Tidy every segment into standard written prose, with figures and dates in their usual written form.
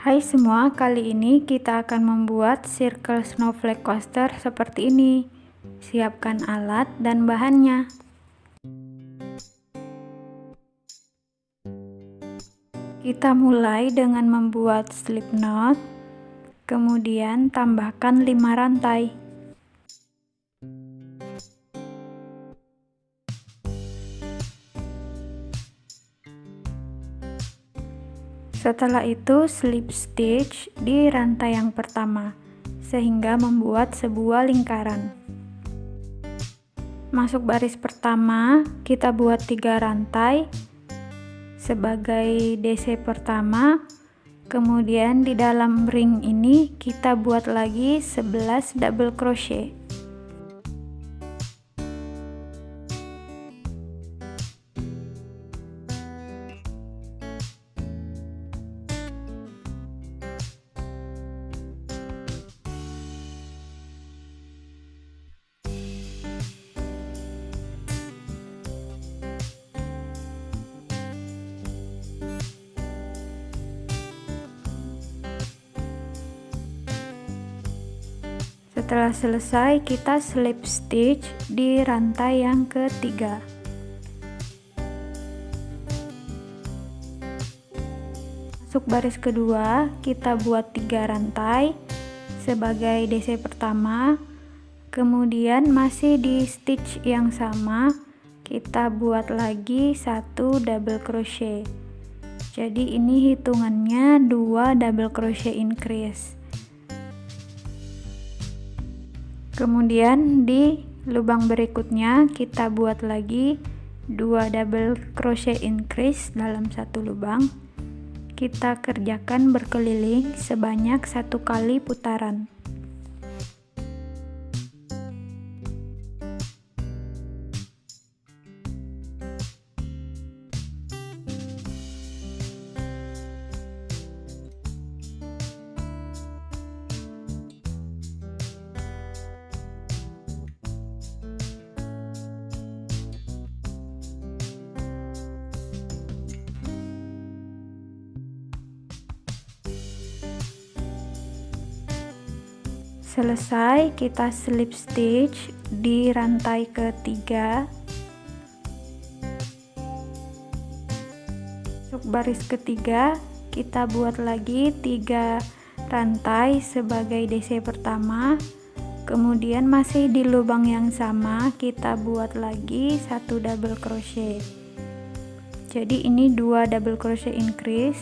Hai semua, kali ini kita akan membuat circle snowflake coaster seperti ini. Siapkan alat dan bahannya. Kita mulai dengan membuat slip knot, kemudian tambahkan 5 rantai. Setelah itu slip stitch di rantai yang pertama, sehingga membuat sebuah lingkaran. Masuk baris pertama, kita buat 3 rantai sebagai DC pertama. Kemudian di dalam ring ini kita buat lagi 11 double crochet. Setelah selesai, kita slip stitch di rantai yang ketiga. Masuk baris kedua, kita buat 3 rantai sebagai DC pertama. Kemudian masih di stitch yang sama, kita buat lagi 1 double crochet. Jadi ini hitungannya 2 double crochet increase. Kemudian di lubang berikutnya kita buat lagi 2 double crochet increase dalam satu lubang. Kita kerjakan berkeliling sebanyak 1 kali putaran. Selesai, kita slip stitch di rantai ketiga. Masuk baris ketiga, kita buat lagi 3 rantai sebagai DC pertama. Kemudian masih di lubang yang sama, kita buat lagi 1 double crochet. Jadi ini 2 double crochet increase.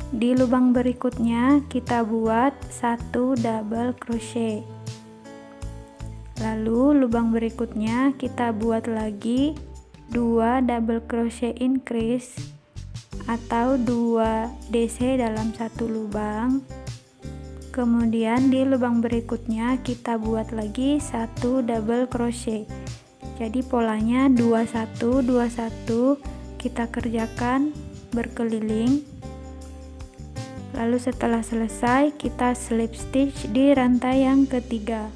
Di lubang berikutnya kita buat 1 double crochet. Lalu lubang berikutnya kita buat lagi 2 double crochet increase atau 2 DC dalam satu lubang. Kemudian di lubang berikutnya kita buat lagi 1 double crochet. Jadi polanya 21 21, kita kerjakan berkeliling. Lalu setelah selesai, kita slip stitch di rantai yang ketiga.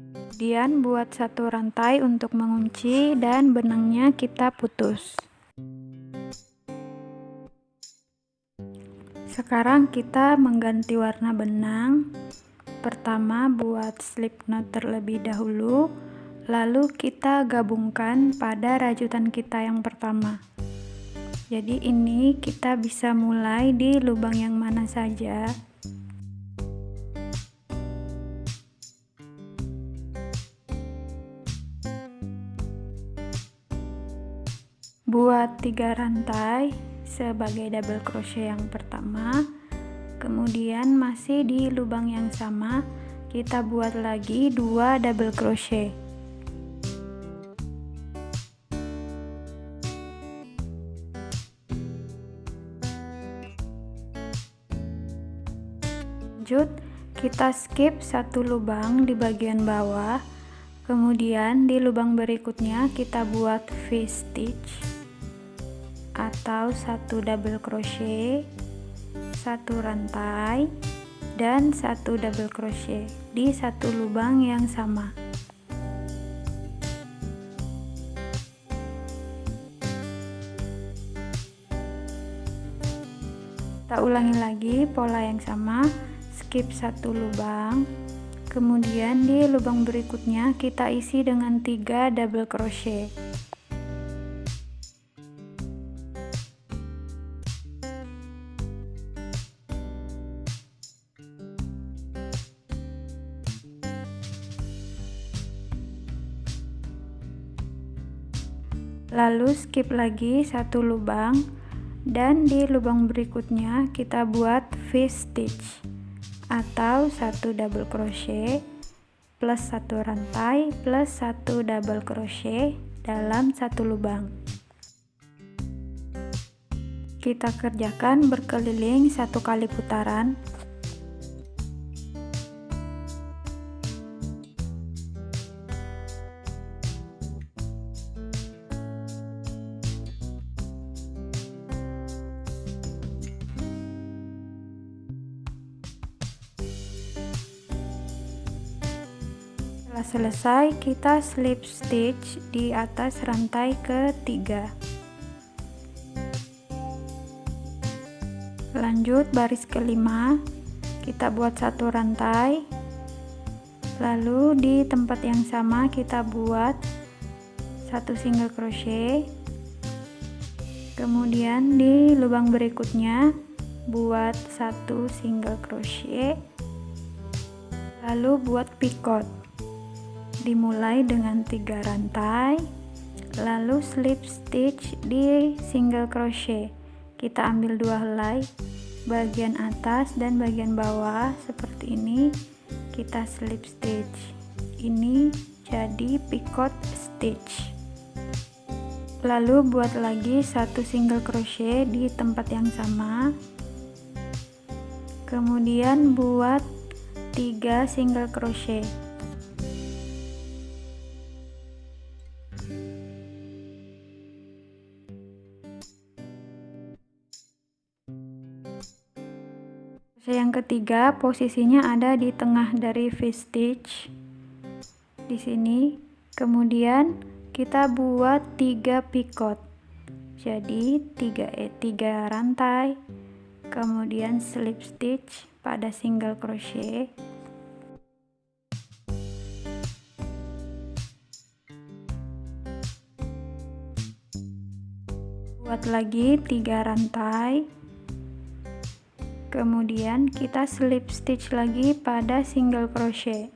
Kemudian buat 1 rantai untuk mengunci dan benangnya kita putus. Sekarang kita mengganti warna benang. Pertama buat slip knot terlebih dahulu. Lalu kita gabungkan pada rajutan kita yang pertama. Jadi ini kita bisa mulai di lubang yang mana saja. Buat 3 rantai sebagai double crochet yang pertama. Kemudian masih di lubang yang sama, kita buat lagi 2 double crochet. Lanjut, kita skip 1 lubang di bagian bawah. Kemudian di lubang berikutnya kita buat V-stitch atau 1 double crochet, 1 rantai dan 1 double crochet di 1 lubang yang sama. Kita ulangi lagi pola yang sama, skip satu lubang, kemudian di lubang berikutnya kita isi dengan 3 double crochet. Lalu skip lagi satu lubang, dan di lubang berikutnya kita buat V-stitch atau 1 double crochet plus 1 rantai plus 1 double crochet dalam satu lubang. Kita kerjakan berkeliling 1 kali putaran. Setelah selesai, kita slip stitch di atas rantai ketiga. Lanjut baris kelima, kita buat 1 rantai, lalu di tempat yang sama kita buat 1 single crochet, kemudian di lubang berikutnya buat 1 single crochet, lalu buat picot. Dimulai dengan 3 rantai, lalu slip stitch di single crochet. Kita ambil 2 helai, bagian atas dan bagian bawah seperti ini, kita slip stitch. Ini jadi picot stitch. Lalu buat lagi 1 single crochet di tempat yang sama, kemudian buat 3 single crochet. Yang ketiga posisinya ada di tengah dari V-stitch di sini, kemudian kita buat 3 picot, jadi 3 rantai, kemudian slip stitch pada single crochet, buat lagi 3 rantai, kemudian kita slip stitch lagi pada single crochet.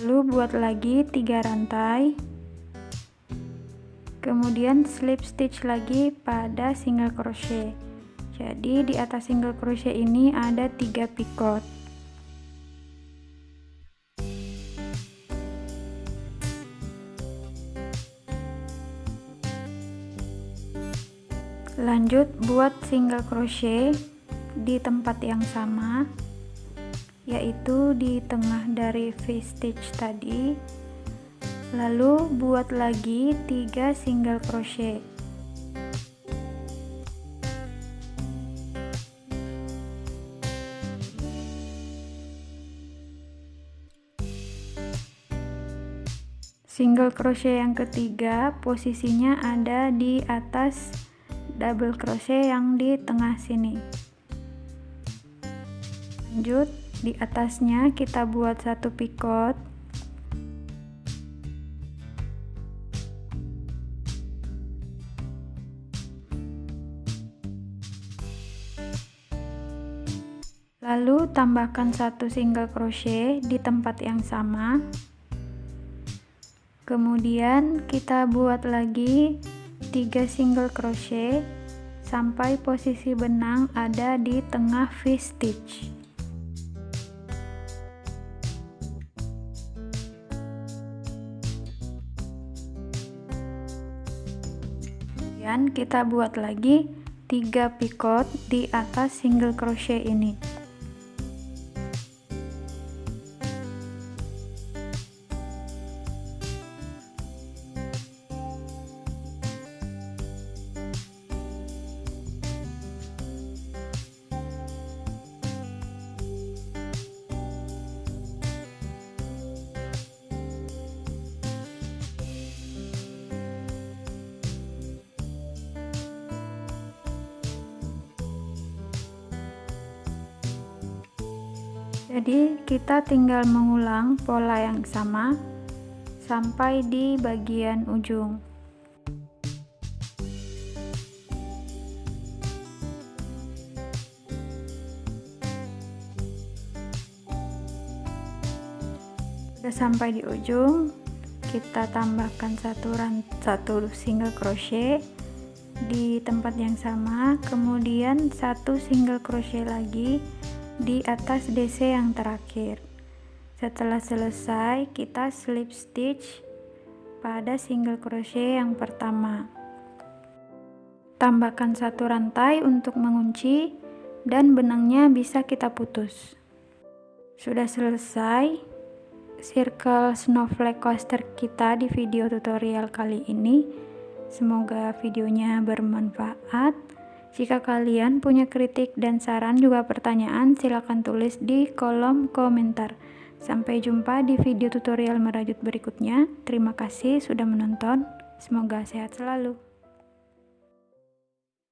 Lalu buat lagi 3 rantai, kemudian slip stitch lagi pada single crochet. Jadi di atas single crochet ini ada 3 picot. Lanjut buat single crochet di tempat yang sama, yaitu di tengah dari V-stitch tadi, lalu buat lagi 3 single crochet. Single crochet yang ketiga posisinya ada di atas double crochet yang di tengah sini. Lanjut di atasnya kita buat 1 picot, lalu tambahkan 1 single crochet di tempat yang sama, kemudian kita buat lagi 3 single crochet sampai posisi benang ada di tengah V-stitch. Kemudian kita buat lagi 3 picot di atas single crochet ini. Jadi kita tinggal mengulang pola yang sama sampai di bagian ujung. Sudah sampai di ujung, kita tambahkan satu single crochet di tempat yang sama, kemudian satu single crochet lagi di atas DC yang terakhir. Setelah selesai, kita slip stitch pada single crochet yang pertama. Tambahkan satu rantai untuk mengunci dan benangnya bisa kita putus. Sudah selesai circle snowflake coaster kita di video tutorial kali ini. Semoga videonya bermanfaat. Jika kalian punya kritik dan saran juga pertanyaan, silahkan tulis di kolom komentar. Sampai jumpa di video tutorial merajut berikutnya. Terima kasih sudah menonton. Semoga sehat selalu.